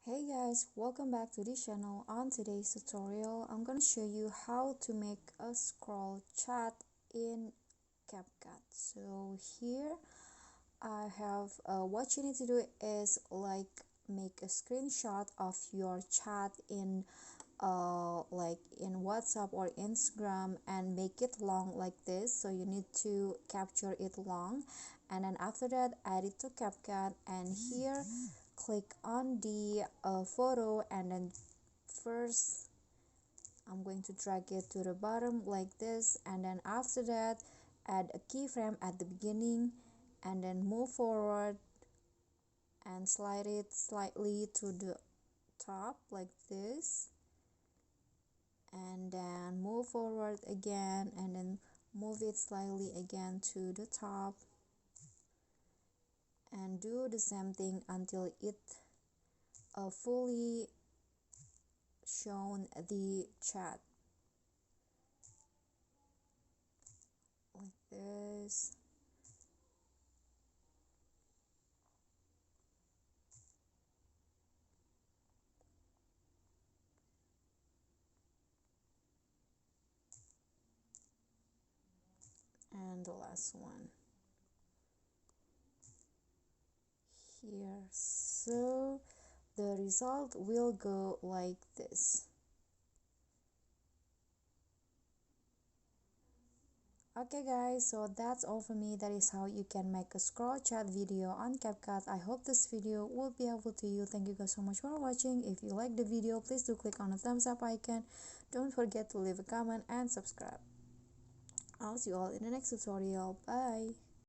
Hey guys, welcome back to this channel. On today's tutorial, I'm gonna show you how to make a scroll chat in CapCut. So here I have what you need to do is make a screenshot of your chat in WhatsApp or Instagram and make it long like this. So you need to capture it long, and then after that add it to CapCut, and here click on the photo, and then first I'm going to drag it to the bottom like this, and then after that add a keyframe at the beginning, and then move forward and slide it slightly to the top like this, and then move forward again, and then move it slightly again to the top, and do the same thing until it fully shown the chat like this. And the last one here. So the result will go like this. Okay guys, so that's all for me. That is how you can make a scroll chat video on CapCut. I hope this video will be helpful to you. Thank you guys so much for watching. If you like the video, please do click on the thumbs up icon. Don't forget to leave a comment and subscribe. I'll see you all in the next tutorial. Bye.